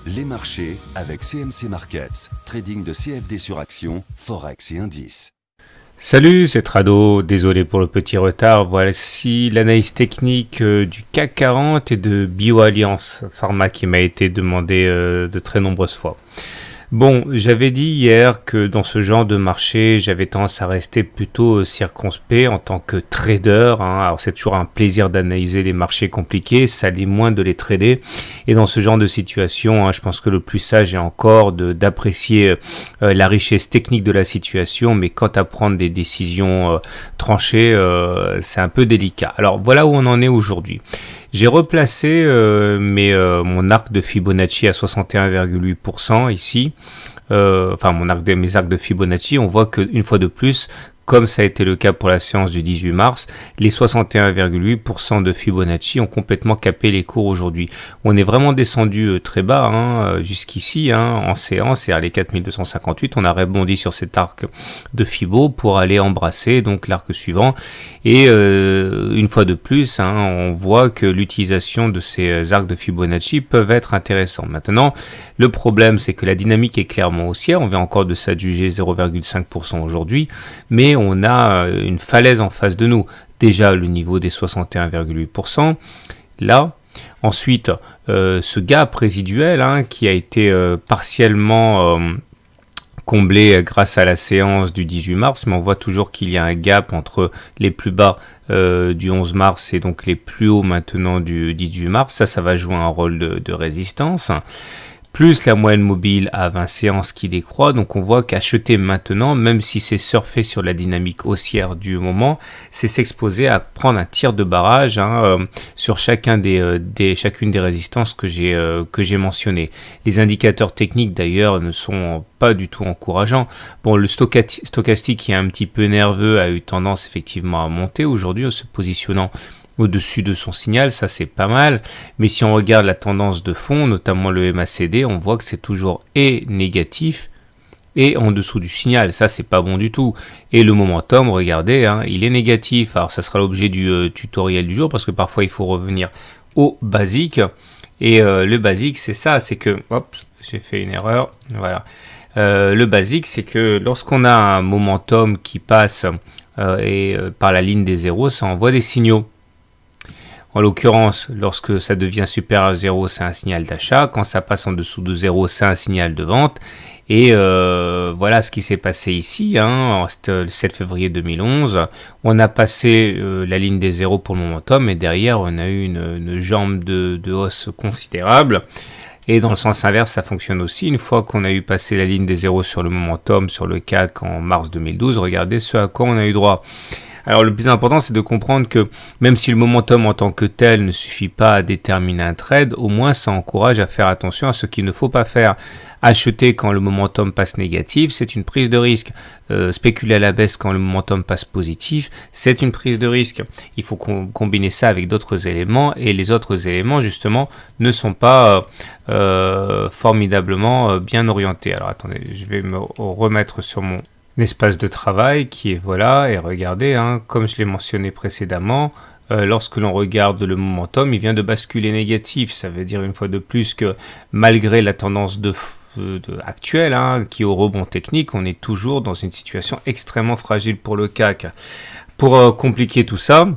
Les marchés avec CMC Markets, trading de CFD sur action, Forex et indices. Salut, c'est Trado, désolé pour le petit retard. Voici l'analyse technique du CAC 40 et de BioAlliance Pharma qui m'a été demandé de très nombreuses fois. Bon, j'avais dit hier que dans ce genre de marché, j'avais tendance à rester plutôt circonspect en tant que trader. Alors c'est toujours un plaisir d'analyser les marchés compliqués, ça l'est moins de les trader. Et dans ce genre de situation, je pense que le plus sage est encore d'apprécier la richesse technique de la situation, mais quant à prendre des décisions tranchées, c'est un peu délicat. Alors voilà où on en est aujourd'hui. J'ai replacé mon arc de Fibonacci à 61,8% ici. Mes arcs de Fibonacci, on voit qu'une fois de plus, comme ça a été le cas pour la séance du 18 mars, les 61,8% de Fibonacci ont complètement capé les cours aujourd'hui. On est vraiment descendu très bas jusqu'ici en séance, et à les 4258, on a rebondi sur cet arc de Fibo pour aller embrasser donc l'arc suivant. Et une fois de plus, on voit que l'utilisation de ces arcs de Fibonacci peuvent être intéressants. Maintenant, le problème, c'est que la dynamique est clairement haussière. On vient encore de s'adjuger 0,5% aujourd'hui, mais on a une falaise en face de nous. Déjà le niveau des 61,8%. Là, ensuite, ce gap résiduel qui a été partiellement comblé grâce à la séance du 18 mars, mais on voit toujours qu'il y a un gap entre les plus bas du 11 mars et donc les plus hauts maintenant du 18 mars. Ça va jouer un rôle de résistance. Plus la moyenne mobile à 20 séances qui décroît. Donc on voit qu'acheter maintenant, même si c'est surfer sur la dynamique haussière du moment, c'est s'exposer à prendre un tir de barrage sur chacune des résistances que j'ai mentionnées. Les indicateurs techniques d'ailleurs ne sont pas du tout encourageants. Bon, le stochastique qui est un petit peu nerveux a eu tendance effectivement à monter aujourd'hui en se positionnant au-dessus de son signal, ça c'est pas mal, mais si on regarde la tendance de fond, notamment le MACD, on voit que c'est toujours négatif et en dessous du signal, ça c'est pas bon du tout. Et le momentum, regardez, il est négatif. Alors ça sera l'objet du tutoriel du jour, parce que parfois il faut revenir au basique, et le basique c'est ça, c'est que, hop, j'ai fait une erreur, voilà. Le basique c'est que lorsqu'on a un momentum qui passe par la ligne des zéros, ça envoie des signaux. En l'occurrence, lorsque ça devient supérieur à 0, c'est un signal d'achat. Quand ça passe en dessous de 0, c'est un signal de vente. Et voilà ce qui s'est passé ici, le 7 février 2011. On a passé la ligne des zéros pour le momentum, et derrière, on a eu une jambe de hausse considérable. Et dans le sens inverse, ça fonctionne aussi. Une fois qu'on a eu passé la ligne des zéros sur le momentum, sur le CAC en mars 2012, regardez ce à quoi on a eu droit. Alors le plus important, c'est de comprendre que même si le momentum en tant que tel ne suffit pas à déterminer un trade, au moins ça encourage à faire attention à ce qu'il ne faut pas faire. Acheter quand le momentum passe négatif, c'est une prise de risque. Spéculer à la baisse quand le momentum passe positif, c'est une prise de risque. Il faut combiner ça avec d'autres éléments, et les autres éléments justement ne sont pas formidablement bien orientés. Alors attendez, je vais me remettre sur mon espace de travail qui est voilà, et regardez, comme je l'ai mentionné précédemment, lorsque l'on regarde le momentum, il vient de basculer négatif. Ça veut dire une fois de plus que malgré la tendance actuelle qui est au rebond technique, on est toujours dans une situation extrêmement fragile pour le CAC. Pour compliquer tout ça,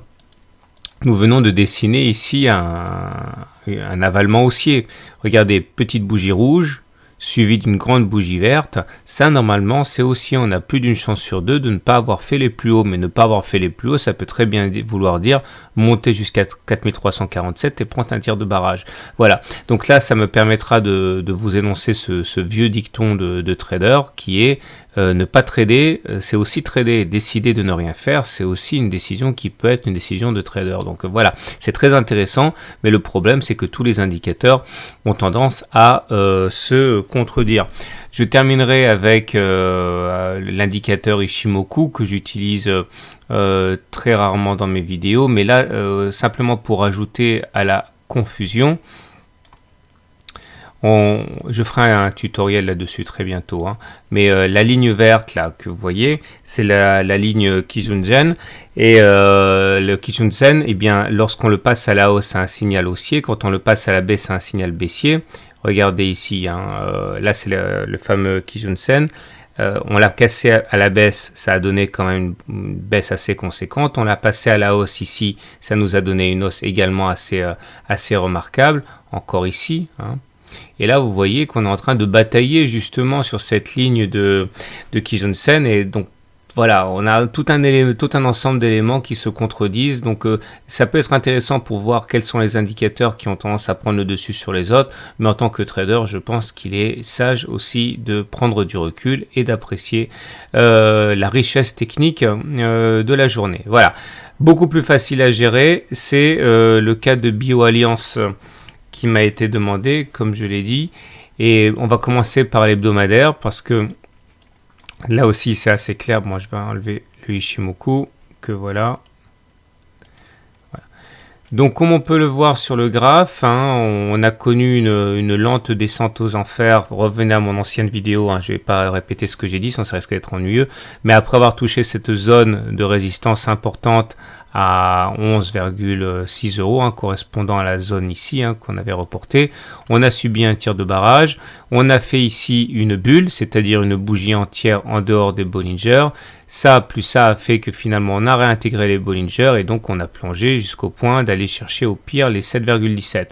nous venons de dessiner ici un avalement haussier. Regardez, petite bougie rouge suivi d'une grande bougie verte. Ça, normalement, c'est aussi, on a plus d'une chance sur deux de ne pas avoir fait les plus hauts. Mais ne pas avoir fait les plus hauts, ça peut très bien vouloir dire monter jusqu'à 4347 et prendre un tir de barrage. Voilà. Donc là, ça me permettra de vous énoncer ce vieux dicton de trader qui est ne pas trader, c'est aussi trader. Décider de ne rien faire, c'est aussi une décision qui peut être une décision de trader. Donc voilà, c'est très intéressant, mais le problème, c'est que tous les indicateurs ont tendance à se contredire. Je terminerai avec l'indicateur Ishimoku que j'utilise très rarement dans mes vidéos, mais là, simplement pour ajouter à la confusion, je ferai un tutoriel là-dessus très bientôt, mais la ligne verte là que vous voyez, c'est la ligne Kijun-sen, et le Kijun-sen, eh bien, lorsqu'on le passe à la hausse, c'est un signal haussier, quand on le passe à la baisse, c'est un signal baissier. Regardez ici, hein, là c'est le fameux Kijun Sen. On l'a cassé à la baisse, ça a donné quand même une baisse assez conséquente. On l'a passé à la hausse ici, ça nous a donné une hausse également assez remarquable. Encore ici, hein. Et là, vous voyez qu'on est en train de batailler justement sur cette ligne de Kijun Sen. Et donc, voilà, on a tout un ensemble d'éléments qui se contredisent. Donc, ça peut être intéressant pour voir quels sont les indicateurs qui ont tendance à prendre le dessus sur les autres. Mais en tant que trader, je pense qu'il est sage aussi de prendre du recul et d'apprécier la richesse technique de la journée. Voilà, beaucoup plus facile à gérer. C'est le cas de BioAlliance qui m'a été demandé, comme je l'ai dit. Et on va commencer par l'hebdomadaire parce que là aussi, c'est assez clair. Moi, je vais enlever le Ichimoku, que voilà. Donc, comme on peut le voir sur le graphe, hein, on a connu une lente descente aux enfers. Revenez à mon ancienne vidéo, hein, je ne vais pas répéter ce que j'ai dit, sinon ça risque d'être ennuyeux. Mais après avoir touché cette zone de résistance importante à 11,6 €, hein, correspondant à la zone ici, hein, qu'on avait reportée. On a subi un tir de barrage. On a fait ici une bulle, c'est-à-dire une bougie entière en dehors des Bollinger. Ça, plus ça a fait que finalement on a réintégré les Bollinger et donc on a plongé jusqu'au point d'aller chercher au pire les 7,17.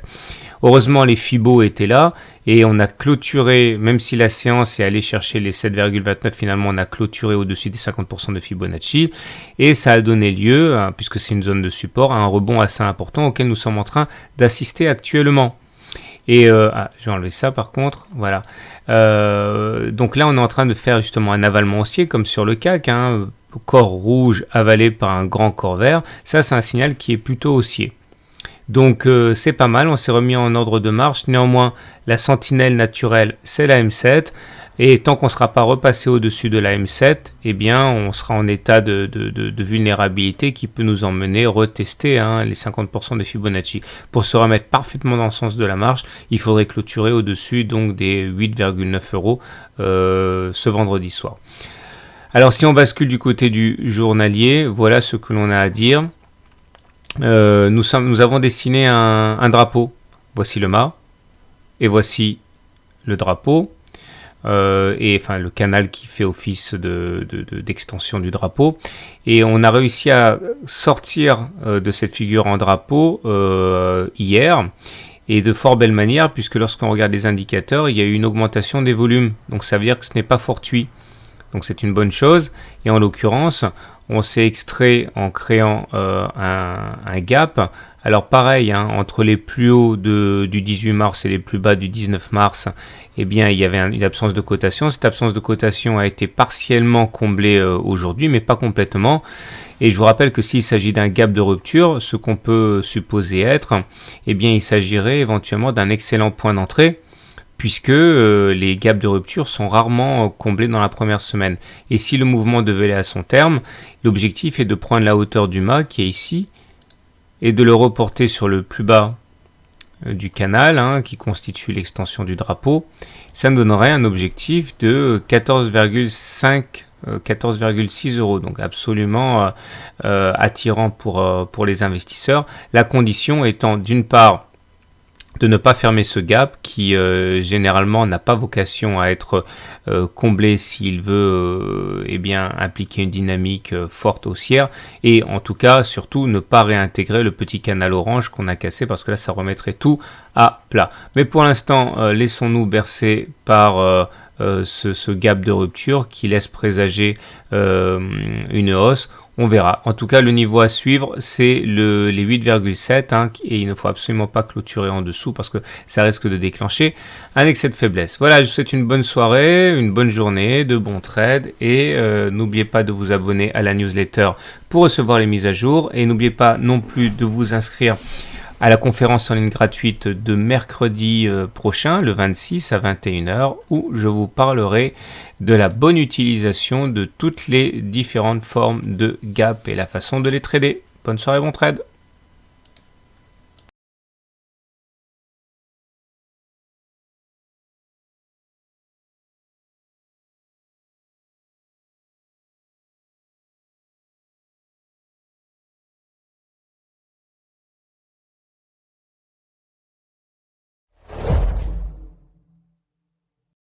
Heureusement, les Fibo étaient là et on a clôturé, même si la séance est allée chercher les 7,29, finalement on a clôturé au-dessus des 50% de Fibonacci et ça a donné lieu, hein, puisque c'est une zone de support, à un rebond assez important auquel nous sommes en train d'assister actuellement. Et je vais enlever ça par contre, voilà. Donc là on est en train de faire justement un avalement haussier comme sur le CAC, hein, corps rouge avalé par un grand corps vert. Ça c'est un signal qui est plutôt haussier. Donc c'est pas mal, on s'est remis en ordre de marche. Néanmoins, la sentinelle naturelle, c'est la M7. Et tant qu'on ne sera pas repassé au-dessus de la M7, eh bien, on sera en état de vulnérabilité qui peut nous emmener retester, hein, les 50% de Fibonacci. Pour se remettre parfaitement dans le sens de la marche, il faudrait clôturer au-dessus donc des 8,9 € ce vendredi soir. Alors, si on bascule du côté du journalier, voilà ce que l'on a à dire. Nous avons dessiné un drapeau. Voici le mât et voici le drapeau. Et enfin le canal qui fait office d'extension du drapeau, et on a réussi à sortir de cette figure en drapeau hier, et de fort belle manière, puisque lorsqu'on regarde les indicateurs, il y a eu une augmentation des volumes, donc ça veut dire que ce n'est pas fortuit, donc c'est une bonne chose. Et en l'occurrence, on s'est extrait en créant un gap. Alors pareil, hein, entre les plus hauts du 18 mars et les plus bas du 19 mars, eh bien, il y avait une absence de cotation. Cette absence de cotation a été partiellement comblée aujourd'hui, mais pas complètement. Et je vous rappelle que s'il s'agit d'un gap de rupture, ce qu'on peut supposer être, eh bien, il s'agirait éventuellement d'un excellent point d'entrée, puisque les gaps de rupture sont rarement comblés dans la première semaine. Et si le mouvement devait aller à son terme, l'objectif est de prendre la hauteur du mât qui est ici, et de le reporter sur le plus bas du canal, hein, qui constitue l'extension du drapeau. Ça nous donnerait un objectif de 14,6 €, donc absolument attirant pour les investisseurs. La condition étant d'une part de ne pas fermer ce gap qui généralement n'a pas vocation à être comblé s'il veut eh bien impliquer une dynamique forte haussière, et en tout cas surtout ne pas réintégrer le petit canal orange qu'on a cassé, parce que là ça remettrait tout à plat. Mais pour l'instant laissons-nous bercer par ce gap de rupture qui laisse présager une hausse. On verra. En tout cas, le niveau à suivre, c'est les 8,7, hein, et il ne faut absolument pas clôturer en dessous parce que ça risque de déclencher un excès de faiblesse. Voilà, je vous souhaite une bonne soirée, une bonne journée, de bons trades, et n'oubliez pas de vous abonner à la newsletter pour recevoir les mises à jour, et n'oubliez pas non plus de vous inscrire à la conférence en ligne gratuite de mercredi prochain, le 26 à 21 h, où je vous parlerai de la bonne utilisation de toutes les différentes formes de gap et la façon de les trader. Bonne soirée, bon trade!